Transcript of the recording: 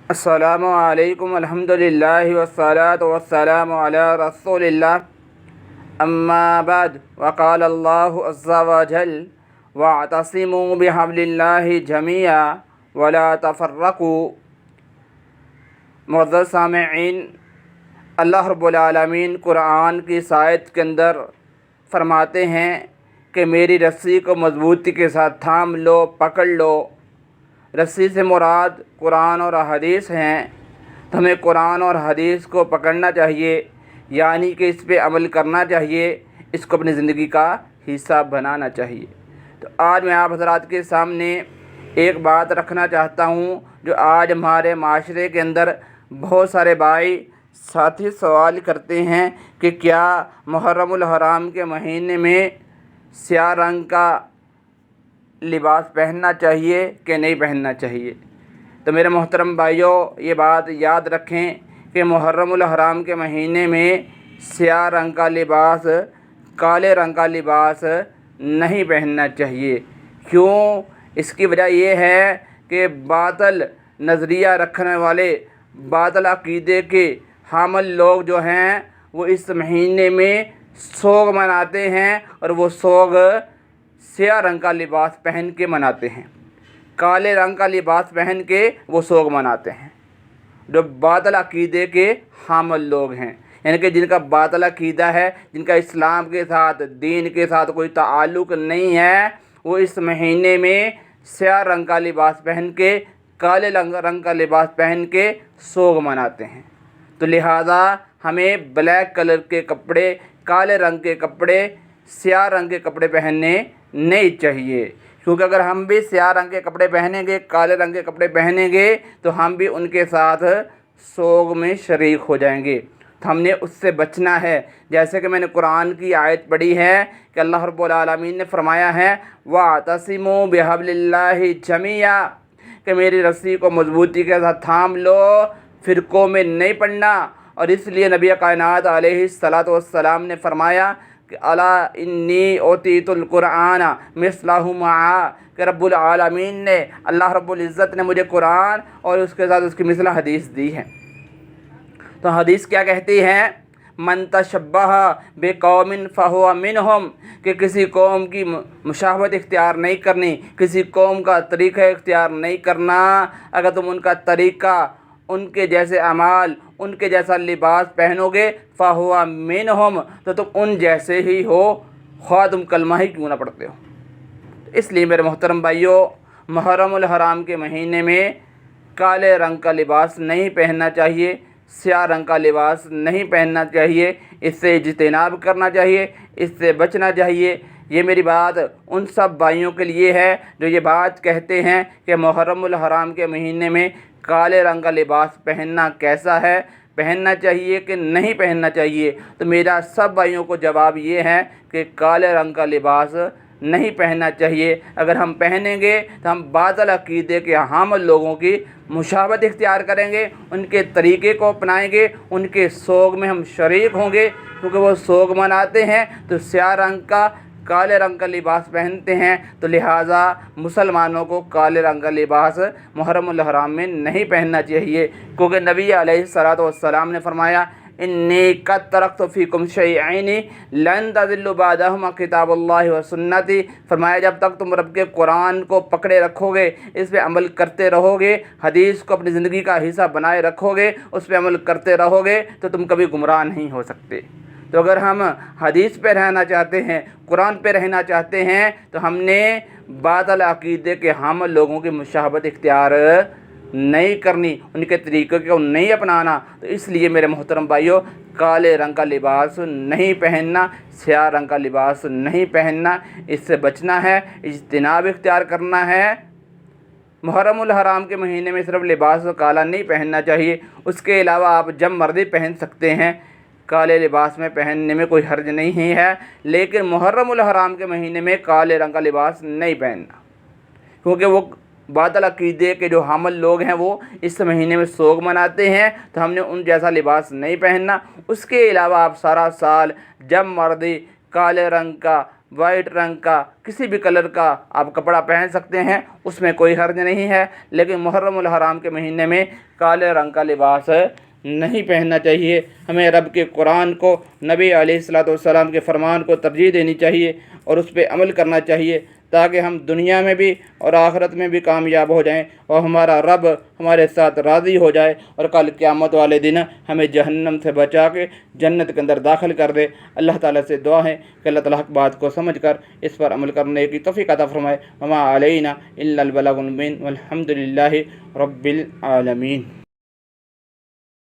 السلام علیکم الحمدللہ والصلاة والسلام علی رسول اللہ اما بعد وقال اللہ عز وجل واعتصموا بحبل اللہ جميعا ولا تفرقوا۔ معزز سامعین، اللہ رب العالمین قرآن کی اس آیت کے اندر فرماتے ہیں کہ میری رسی کو مضبوطی کے ساتھ تھام لو، پکڑ لو۔ رسی سے مراد قرآن اور حدیث ہیں، تو ہمیں قرآن اور حدیث کو پکڑنا چاہیے، یعنی کہ اس پہ عمل کرنا چاہیے، اس کو اپنی زندگی کا حصہ بنانا چاہیے۔ تو آج میں آپ حضرات کے سامنے ایک بات رکھنا چاہتا ہوں جو آج ہمارے معاشرے کے اندر بہت سارے بھائی ساتھی سوال کرتے ہیں کہ کیا محرم الحرام کے مہینے میں سیاہ رنگ کا لباس پہننا چاہیے کہ نہیں پہننا چاہیے۔ تو میرے محترم بھائیوں، یہ بات یاد رکھیں کہ محرم الحرام کے مہینے میں سیاہ رنگ کا لباس، کالے رنگ کا لباس نہیں پہننا چاہیے۔ کیوں؟ اس کی وجہ یہ ہے کہ باطل نظریہ رکھنے والے، باطل عقیدے کے حامل لوگ جو ہیں وہ اس مہینے میں سوگ مناتے ہیں، اور وہ سوگ سیاہ رنگ کا لباس پہن کے مناتے ہیں، کالے رنگ کا لباس پہن کے وہ سوگ مناتے ہیں۔ جو باطل عقیدے کے حامل لوگ ہیں، یعنی کہ جن کا باطل عقیدہ ہے، جن کا اسلام کے ساتھ، دین کے ساتھ کوئی تعلق نہیں ہے، وہ اس مہینے میں سیاہ رنگ کا لباس پہن کے، کالے رنگ کا لباس پہن کے سوگ مناتے ہیں۔ تو لہٰذا ہمیں بلیک کلر کے کپڑے، کالے رنگ کے کپڑے، سیاہ رنگ کے کپڑے پہننے نہیں چاہیے، کیونکہ اگر ہم بھی سیاہ رنگ کے کپڑے پہنیں گے، کالے رنگ کے کپڑے پہنیں گے تو ہم بھی ان کے ساتھ سوگ میں شریک ہو جائیں گے۔ تو ہم نے اس سے بچنا ہے، جیسے کہ میں نے قرآن کی آیت پڑھی ہے کہ اللہ رب العالمین نے فرمایا ہے وَاعْتَصِمُوا بِحَبْلِ اللَّهِ جَمِيعًا، کہ میری رسی کو مضبوطی کے ساتھ تھام لو، فرقوں میں نہیں پڑنا۔ اور اس لیے نبی کائنات علیہ الصلاۃ والسلام نے فرمایا کہ الا انی اوتیت القرآن مثلہ معا، کہ رب العالمین نے، اللہ رب العزت نے مجھے قرآن اور اس کے ساتھ اس کی مثل حدیث دی ہے۔ تو حدیث کیا کہتی ہے؟ من تشبہ بقوم فہو منہم، کہ کسی قوم کی مشابہت اختیار نہیں کرنی، کسی قوم کا طریقہ اختیار نہیں کرنا۔ اگر تم ان کا طریقہ، ان کے جیسے اعمال، ان کے جیسا لباس پہنو گے، فَهُوَ مِنْهُمْ، تو تم ان جیسے ہی ہو، خواہ تم کلمہ ہی کیوں نہ پڑھتے ہو۔ اس لیے میرے محترم بھائیوں، محرم الحرام کے مہینے میں کالے رنگ کا لباس نہیں پہننا چاہیے، سیاہ رنگ کا لباس نہیں پہننا چاہیے، اس سے اجتناب کرنا چاہیے، اس سے بچنا چاہیے۔ یہ میری بات ان سب بھائیوں کے لیے ہے جو یہ بات کہتے ہیں کہ محرم الحرام کے مہینے میں کالے رنگ کا لباس پہننا کیسا ہے، پہننا چاہیے کہ نہیں پہننا چاہیے۔ تو میرا سب بھائیوں کو جواب یہ ہے کہ کالے رنگ کا لباس نہیں پہننا چاہیے۔ اگر ہم پہنیں گے تو ہم باطل عقیدے کے حامل لوگوں کی مشابہت اختیار کریں گے، ان کے طریقے کو اپنائیں گے، ان کے سوگ میں ہم شریک ہوں گے، کیونکہ وہ سوگ مناتے ہیں تو سیاہ رنگ کا، کالے رنگ کا لباس پہنتے ہیں۔ تو لہٰذا مسلمانوں کو کالے رنگ کا لباس محرم الحرام میں نہیں پہننا چاہیے، کیونکہ نبی علیہ الصلاۃ والسلام نے فرمایا انی قد ترکت فیکم شیئین لن تضلوا بعدہما کتاب اللہ و سنتی، فرمایا جب تک تم رب کے قرآن کو پکڑے رکھو گے، اس پہ عمل کرتے رہو گے، حدیث کو اپنی زندگی کا حصہ بنائے رکھو گے، اس پہ عمل کرتے رہو گے، تو تم کبھی گمراہ نہیں ہو سکتے۔ تو اگر ہم حدیث پہ رہنا چاہتے ہیں، قرآن پہ رہنا چاہتے ہیں، تو ہم نے باطل عقیدے کے حامل لوگوں کی مشابہت اختیار نہیں کرنی، ان کے طریقے کو نہیں اپنانا۔ تو اس لیے میرے محترم بھائیوں، کالے رنگ کا لباس نہیں پہننا، سیاہ رنگ کا لباس نہیں پہننا، اس سے بچنا ہے، اجتناب اختیار کرنا ہے۔ محرم الحرام کے مہینے میں صرف لباس کالا نہیں پہننا چاہیے، اس کے علاوہ آپ جب مرضی پہن سکتے ہیں، کالے لباس میں پہننے میں کوئی حرج نہیں ہے، لیکن محرم الحرام کے مہینے میں کالے رنگ کا لباس نہیں پہننا، کیونکہ وہ باطل عقیدے کے جو حامل لوگ ہیں وہ اس مہینے میں سوگ مناتے ہیں، تو ہم نے ان جیسا لباس نہیں پہننا۔ اس کے علاوہ آپ سارا سال جب مرضی کالے رنگ کا وائٹ رنگ کا کسی بھی کلر کا آپ کپڑا پہن سکتے ہیں، اس میں کوئی حرج نہیں ہے، لیکن محرم الحرام کے مہینے میں کالے رنگ کا لباس نہیں پہننا چاہیے۔ ہمیں رب کے قرآن کو، نبی علیہ الصلوۃ والسلام کے فرمان کو ترجیح دینی چاہیے اور اس پہ عمل کرنا چاہیے، تاکہ ہم دنیا میں بھی اور آخرت میں بھی کامیاب ہو جائیں اور ہمارا رب ہمارے ساتھ راضی ہو جائے، اور کل قیامت والے دن ہمیں جہنم سے بچا کے جنت کے اندر داخل کر دے۔ اللہ تعالیٰ سے دعا ہے کہ اللہ تعالیٰ حق بات کو سمجھ کر اس پر عمل کرنے کی توفیق عطا فرمائے۔ وما علینا الا البلاغ المبین والحمد للہ رب العالمین۔